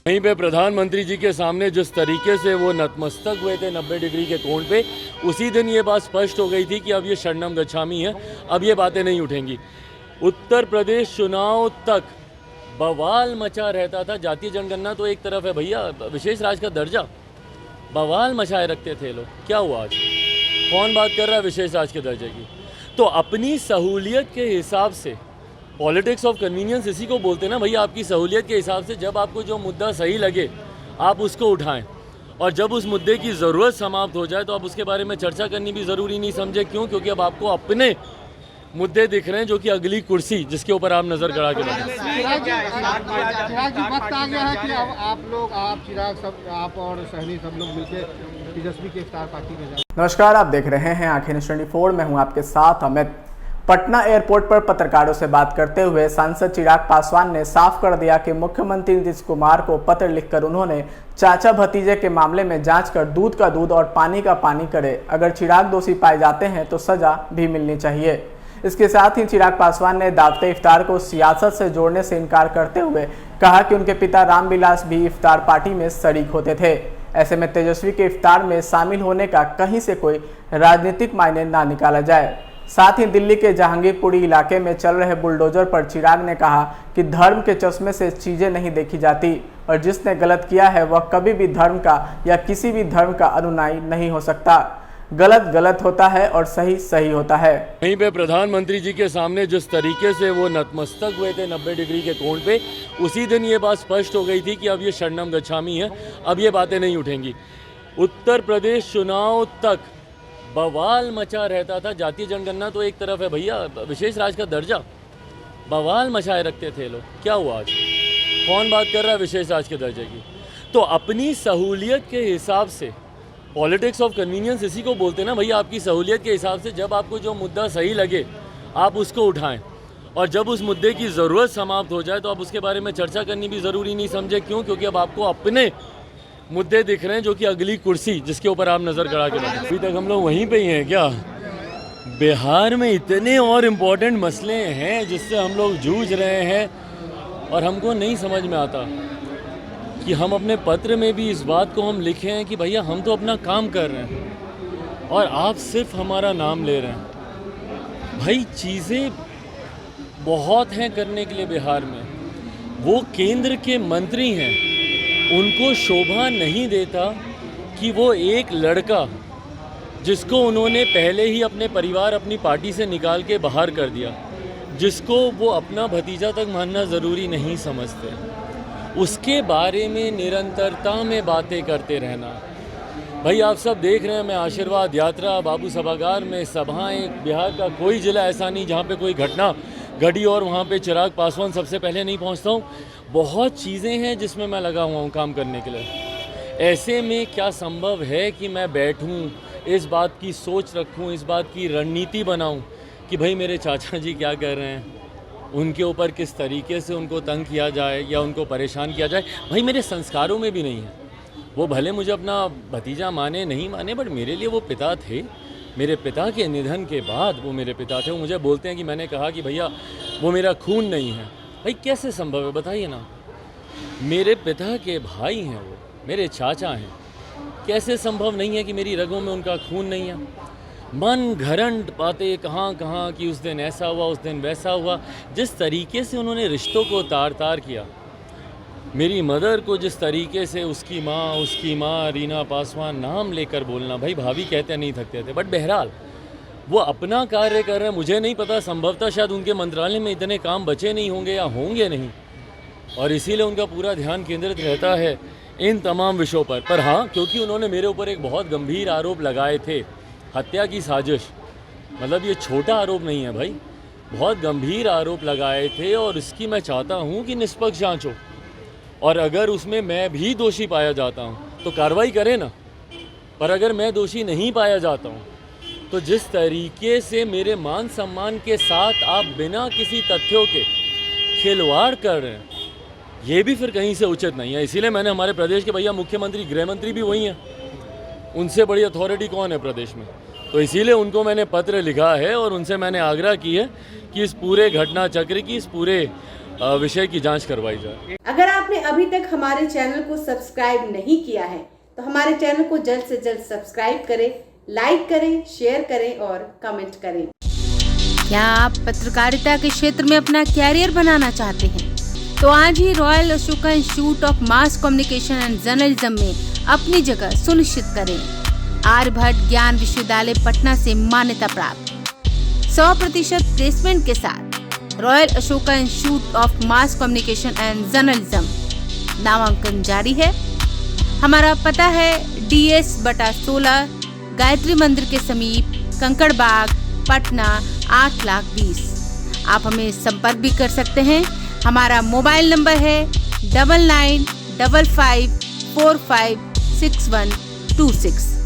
वहीं पे प्रधानमंत्री जी के सामने जिस तरीके से वो नतमस्तक हुए थे 90 डिग्री के कोण पे, उसी दिन ये बात स्पष्ट हो गई थी कि अब ये शरणम गच्छामी है, अब ये बातें नहीं उठेंगी। उत्तर प्रदेश चुनाव तक बवाल मचा रहता था। जातीय जनगणना तो एक तरफ है भैया, विशेष राज्य का दर्जा बवाल मचाए रखते थे लोग। क्या हुआ आज? कौन बात कर रहा है विशेष राज्य के दर्जे की? तो अपनी सहूलियत के हिसाब से, पॉलिटिक्स ऑफ कन्वीनियंस इसी को बोलते हैं ना भैया। आपकी सहूलियत के हिसाब से जब आपको जो मुद्दा सही लगे आप उसको उठाएं, और जब उस मुद्दे की ज़रूरत समाप्त हो जाए तो आप उसके बारे में चर्चा करनी भी ज़रूरी नहीं समझे। क्यों? क्योंकि अब आपको अपने मुद्दे दिख रहे हैं, जो कि अगली कुर्सी जिसके ऊपर आप नज़र गड़ा के बैठे। चिराग जी, वक्त आ गया है कि अब आप चिराग सब आप और सहनी सब लोग मिलकर तेजस्वी के इफ्तार पार्टी में जाए। नमस्कार, आप देख रहे हैं आंखें न्यूज़ 24। मैं हूं आपके साथ अमित। पटना एयरपोर्ट पर पत्रकारों से बात करते हुए सांसद चिराग पासवान ने साफ कर दिया कि मुख्यमंत्री नीतीश कुमार को पत्र लिखकर उन्होंने चाचा भतीजे के मामले में जांच कर दूध का दूध और पानी का पानी करे। अगर चिराग दोषी पाए जाते हैं तो सजा भी मिलनी चाहिए। इसके साथ ही चिराग पासवान ने दावते इफ्तार को सियासत से जोड़ने से इनकार करते हुए कहा कि उनके पिता रामविलास भी इफ्तार पार्टी में शरीक होते थे। ऐसे में तेजस्वी के इफ्तार में शामिल होने का कहीं से कोई राजनीतिक मायने ना निकाला जाए। साथ ही दिल्ली के जहांगीरपुरी इलाके में चल रहे बुलडोजर पर चिराग ने कहा कि धर्म के चश्मे से चीजें नहीं देखी जाती और जिसने गलत किया है वह कभी भी धर्म का या किसी भी धर्म का अनुयायी नहीं हो सकता। गलत गलत होता है और सही सही होता है। वहीं पे प्रधानमंत्री जी के सामने जिस तरीके से वो नतमस्तक हुए थे 90 डिग्री के कोण पे, उसी दिन ये बात स्पष्ट हो गई थी कि अब ये शरणम गच्छामी है, अब ये बातें नहीं उठेंगी। उत्तर प्रदेश चुनाव तक बवाल मचा रहता था। जातीय जनगणना तो एक तरफ है भैया, विशेष राज्य का दर्जा बवाल मचाए रखते थे लोग। क्या हुआ आज? कौन बात कर रहा है विशेष राज्य के दर्जे की? तो अपनी सहूलियत के हिसाब से, पॉलिटिक्स ऑफ कन्वीनियंस इसी को बोलते हैं ना भैया। आपकी सहूलियत के हिसाब से जब आपको जो मुद्दा सही लगे आप उसको उठाएं, और जब उस मुद्दे की ज़रूरत समाप्त हो जाए तो आप उसके बारे में चर्चा करनी भी ज़रूरी नहीं समझे। क्यों? क्योंकि अब आपको अपने मुद्दे दिख रहे हैं, जो कि अगली कुर्सी जिसके ऊपर आप नज़र गड़ा के बैठे। अभी तक हम लोग वहीं पे ही हैं क्या? बिहार में इतने और इम्पोर्टेंट मसले हैं जिससे हम लोग जूझ रहे हैं, और हमको नहीं समझ में आता कि हम अपने पत्र में भी इस बात को हम लिखे हैं कि भैया हम तो अपना काम कर रहे हैं और आप सिर्फ हमारा नाम ले रहे हैं। भाई चीज़ें बहुत हैं करने के लिए बिहार में। वो केंद्र के मंत्री हैं, उनको शोभा नहीं देता कि वो एक लड़का जिसको उन्होंने पहले ही अपने परिवार अपनी पार्टी से निकाल के बाहर कर दिया, जिसको वो अपना भतीजा तक मानना ज़रूरी नहीं समझते, उसके बारे में निरंतरता में बातें करते रहना। भाई आप सब देख रहे हैं, मैं आशीर्वाद यात्रा, बाबू सभागार में सभाएं, बिहार का कोई ज़िला ऐसा नहीं जहाँ पे कोई घटना घटी और वहाँ पे चिराग पासवान सबसे पहले नहीं पहुँचता हूँ। बहुत चीज़ें हैं जिसमें मैं लगा हुआ हूँ काम करने के लिए। ऐसे में क्या संभव है कि मैं बैठूँ, इस बात की सोच रखूँ, इस बात की रणनीति बनाऊँ कि भाई मेरे चाचा जी क्या कर रहे हैं, उनके ऊपर किस तरीके से उनको तंग किया जाए या उनको परेशान किया जाए। भाई मेरे संस्कारों में भी नहीं है। वो भले मुझे अपना भतीजा माने नहीं माने, बट मेरे लिए वो पिता थे। मेरे पिता के निधन के बाद वो मेरे पिता थे। वो मुझे बोलते हैं कि मैंने कहा कि भैया वो मेरा खून नहीं है। भाई कैसे संभव है बताइए ना? मेरे पिता के भाई हैं, वो मेरे चाचा हैं। कैसे संभव नहीं है कि मेरी रगों में उनका खून नहीं है? मन घरंट बातें कहाँ कहाँ कि उस दिन ऐसा हुआ, उस दिन वैसा हुआ। जिस तरीके से उन्होंने रिश्तों को तार तार किया, मेरी मदर को जिस तरीके से उसकी माँ रीना पासवान नाम लेकर बोलना, भाई भाभी कहते नहीं थकते थे। बट बहरहाल वो अपना कार्य कर रहे हैं। मुझे नहीं पता, संभवतः शायद उनके मंत्रालय में इतने काम बचे नहीं होंगे या होंगे नहीं, और इसीलिए उनका पूरा ध्यान केंद्रित रहता है इन तमाम विषयों पर हाँ, क्योंकि उन्होंने मेरे ऊपर एक बहुत गंभीर आरोप लगाए थे, हत्या की साजिश। मतलब ये छोटा आरोप नहीं है भाई, बहुत गंभीर आरोप लगाए थे, और इसकी मैं चाहता हूँ कि निष्पक्ष जांच हो, और अगर उसमें मैं भी दोषी पाया जाता हूँ तो कार्रवाई करें ना। पर अगर मैं दोषी नहीं पाया जाता हूँ तो जिस तरीके से मेरे मान सम्मान के साथ आप बिना किसी तथ्यों के खिलवाड़ कर रहे हैं, ये भी फिर कहीं से उचित नहीं है। इसीलिए मैंने हमारे प्रदेश के भैया मुख्यमंत्री, गृह मंत्री भी वही हैं, उनसे बड़ी अथॉरिटी कौन है प्रदेश में? तो इसीलिए उनको मैंने पत्र लिखा है और उनसे मैंने आग्रह की है कि इस पूरे घटना चक्र की, इस पूरे विषय की जांच करवाई जाए। अगर आपने अभी तक हमारे चैनल को सब्सक्राइब नहीं किया है तो हमारे चैनल को जल्द से जल्द सब्सक्राइब करें, लाइक करें, शेयर करें और कमेंट करें। क्या आप पत्रकारिता के क्षेत्र में अपना कैरियर बनाना चाहते हैं? तो आज ही royal Ashoka institute of mass communication and journalism में अपनी जगह सुनिश्चित करें। आर्यभट्ट ज्ञान विश्वविद्यालय पटना से मान्यता प्राप्त 100% प्लेसमेंट के साथ royal Ashoka institute of mass communication and journalism नामांकन जारी है। हमारा पता है DS/16 गायत्री मंदिर के समीप, कंकड़ बाग, पटना 8,20,000। आप हमें संपर्क भी कर सकते हैं। हमारा मोबाइल नंबर है 9955456126।